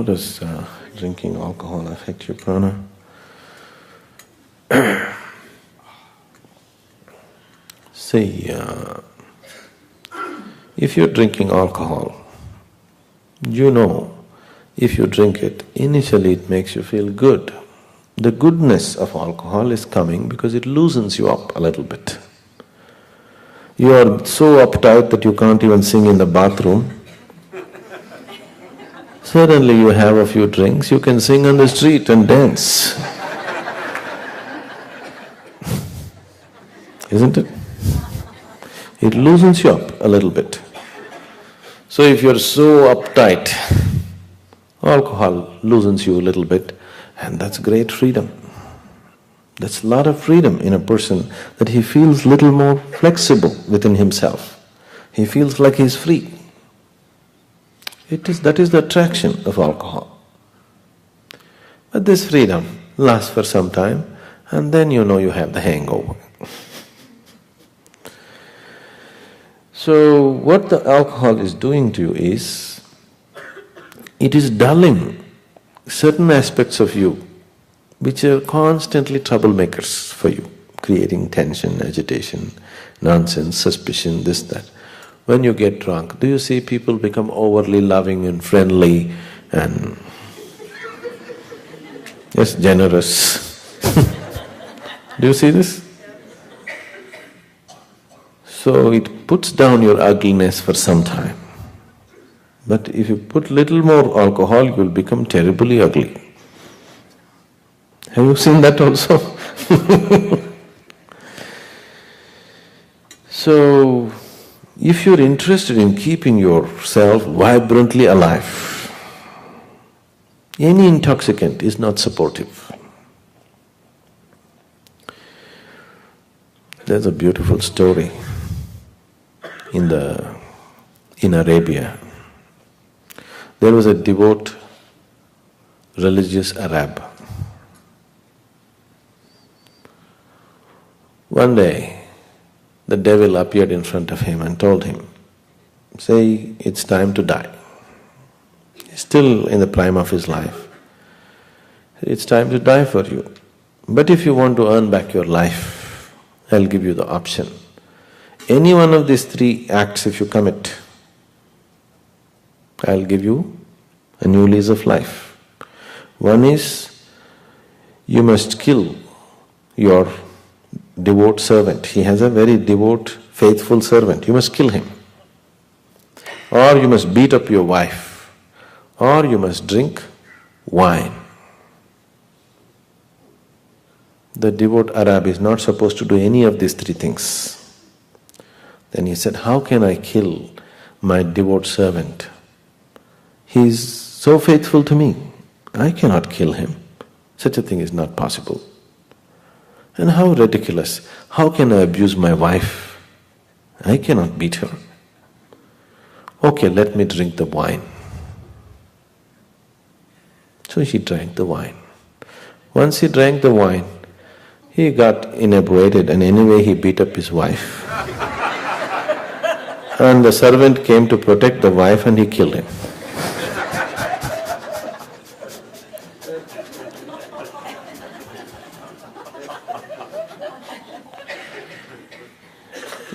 does drinking alcohol affect your prana? See, if you're drinking alcohol, you know, if you drink it, initially it makes you feel good. The goodness of alcohol is coming because it loosens you up a little bit. You are so uptight that you can't even sing in the bathroom. Suddenly you have a few drinks, you can sing on the street and dance. Isn't it? It loosens you up a little bit. So if you're so uptight, alcohol loosens you a little bit, and that's great freedom. That's a lot of freedom in a person, that he feels little more flexible within himself. He feels like he's free. That is the attraction of alcohol. But this freedom lasts for some time, and then you know you have the hangover. So what the alcohol is doing to you is, it is dulling certain aspects of you which are constantly troublemakers for you, creating tension, agitation, nonsense, suspicion, this, that. When you get drunk, do you see people become overly loving and friendly and yes, generous? Do you see this? So it puts down your ugliness for some time. But if you put little more alcohol, you will become terribly ugly. Have you seen that also? So, if you're interested in keeping yourself vibrantly alive, any intoxicant is not supportive. There's a beautiful story in Arabia. There was a devout religious Arab. One day, the devil appeared in front of him and told him, say, it's time to die. He's still in the prime of his life. It's time to die for you. But if you want to earn back your life, I'll give you the option. Any one of these three acts if you commit, I'll give you a new lease of life. One is, you must kill your devout servant. He has a very devout, faithful servant. You must kill him. Or you must beat up your wife. Or you must drink wine. The devout Arab is not supposed to do any of these three things. Then he said, how can I kill my devout servant? He is so faithful to me. I cannot kill him. Such a thing is not possible. And how ridiculous! How can I abuse my wife? I cannot beat her. Okay, let me drink the wine. So he drank the wine. Once he drank the wine, he got inebriated, and anyway he beat up his wife. And the servant came to protect the wife and he killed him.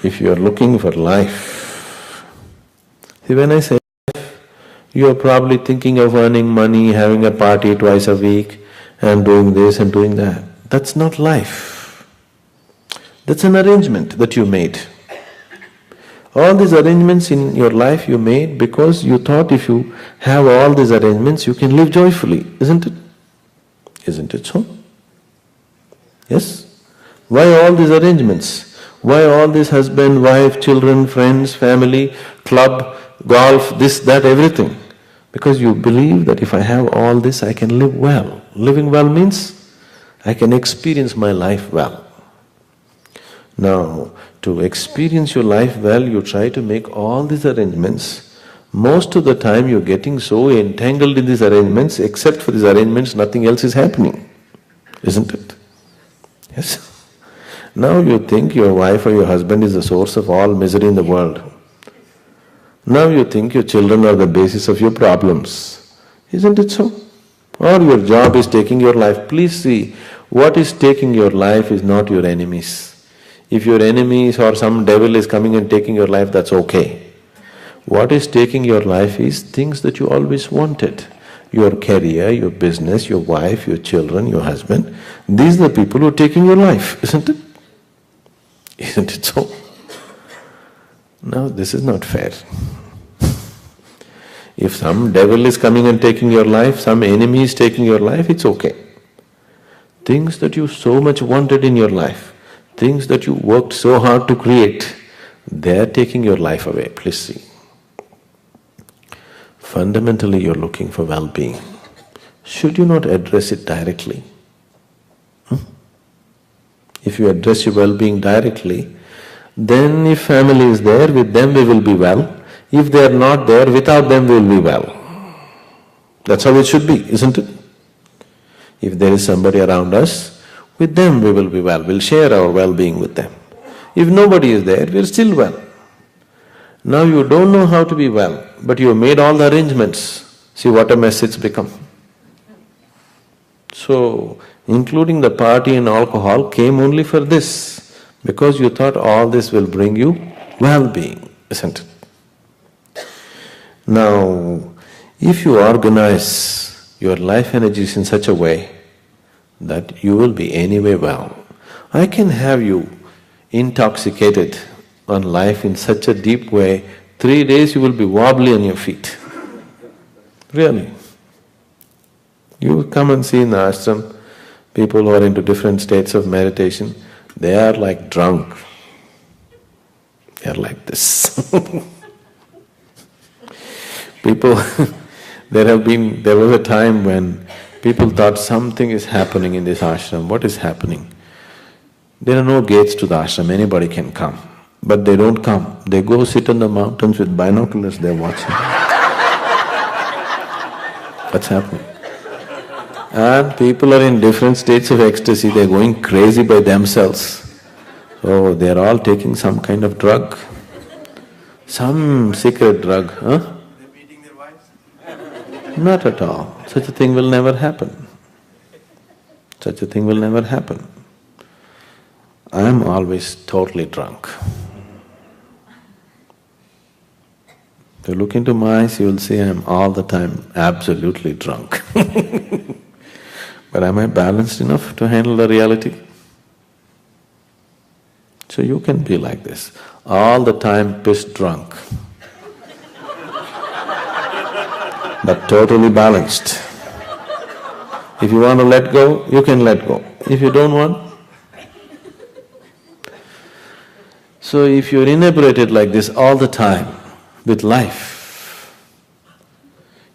If you are looking for life, see, when I say life, you are probably thinking of earning money, having a party twice a week and doing this and doing that. That's not life. That's an arrangement that you made. All these arrangements in your life you made because you thought if you have all these arrangements, you can live joyfully, isn't it? Isn't it so? Yes? Why all these arrangements? Why all this husband, wife, children, friends, family, club, golf, this, that, everything? Because you believe that if I have all this, I can live well. Living well means I can experience my life well. Now, to experience your life well, you try to make all these arrangements. Most of the time you're getting so entangled in these arrangements, except for these arrangements, nothing else is happening, isn't it? Yes? Now you think your wife or your husband is the source of all misery in the world. Now you think your children are the basis of your problems. Isn't it so? Or your job is taking your life. Please see, what is taking your life is not your enemies. If your enemies or some devil is coming and taking your life, that's okay. What is taking your life is things that you always wanted. Your career, your business, your wife, your children, your husband. These are the people who are taking your life, isn't it? Isn't it so? No, this is not fair. If some devil is coming and taking your life, some enemy is taking your life, it's okay. Things that you so much wanted in your life, things that you worked so hard to create, they are taking your life away, please see. Fundamentally, you're looking for well-being. Should you not address it directly? If you address your well-being directly, then if family is there, with them we will be well. If they are not there, without them we will be well. That's how it should be, isn't it? If there is somebody around us, with them we will be well, we'll share our well-being with them. If nobody is there, we're still well. Now you don't know how to be well, but you have made all the arrangements. See what a mess it's become. So, including the party and alcohol came only for this, because you thought all this will bring you well-being, isn't it? Now, if you organize your life energies in such a way that you will be anyway well, I can have you intoxicated on life in such a deep way, 3 days you will be wobbly on your feet. Really. You come and see in the ashram, people who are into different states of meditation, they are like drunk. They are like this. People, there was a time when people thought something is happening in this ashram. What is happening? There are no gates to the ashram, anybody can come. But they don't come. They go sit on the mountains with binoculars, they're watching. What's happening? And people are in different states of ecstasy, they're going crazy by themselves. Oh, they're all taking some kind of drug. Some secret drug, huh? They're beating their wives? Not at all. Such a thing will never happen. Such a thing will never happen. I am always totally drunk. If you look into my eyes, you will see I am all the time absolutely drunk. But am I balanced enough to handle the reality? So you can be like this, all the time pissed drunk, but totally balanced. If you want to let go, you can let go. If you don't want, so if you're inebriated like this all the time with life,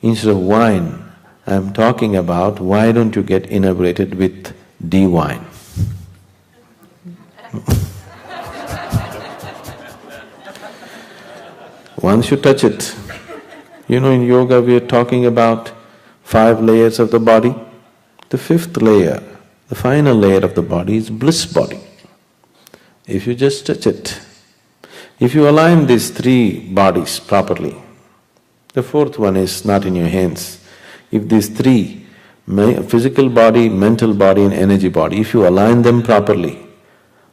instead of wine, I'm talking about why don't you get inebriated with D-wine? Once you touch it, you know in yoga we are talking about 5 layers of the body. The 5th layer, the final layer of the body is bliss body. If you just touch it, if you align these 3 bodies properly, the 4th one is not in your hands. If these 3, physical body, mental body and energy body, if you align them properly,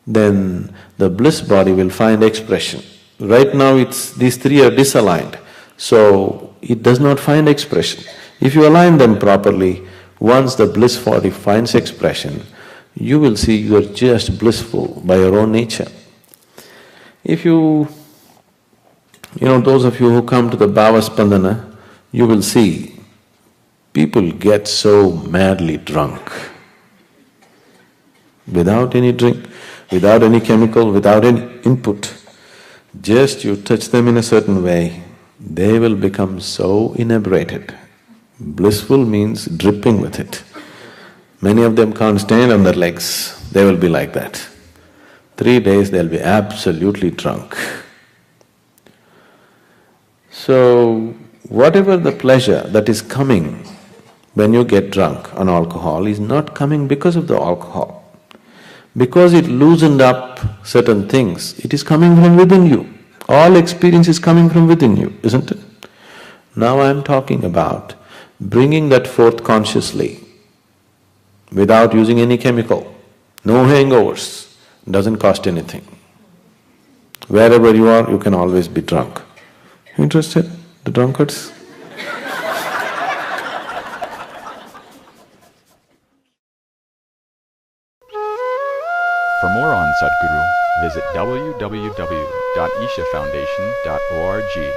then the bliss body will find expression. Right now these 3 are disaligned, so it does not find expression. If you align them properly, once the bliss body finds expression, you will see you are just blissful by your own nature. If you know, those of you who come to the Bhava Spandana, you will see people get so madly drunk. Without any drink, without any chemical, without any input, just you touch them in a certain way, they will become so inebriated. Blissful means dripping with it. Many of them can't stand on their legs, they will be like that. 3 days they'll be absolutely drunk. So, whatever the pleasure that is coming when you get drunk on alcohol is not coming because of the alcohol. Because it loosened up certain things, it is coming from within you. All experience is coming from within you, isn't it? Now I am talking about bringing that forth consciously without using any chemical, no hangovers, doesn't cost anything. Wherever you are, you can always be drunk. Interested, the drunkards? For more on Sadhguru, visit www.ishafoundation.org.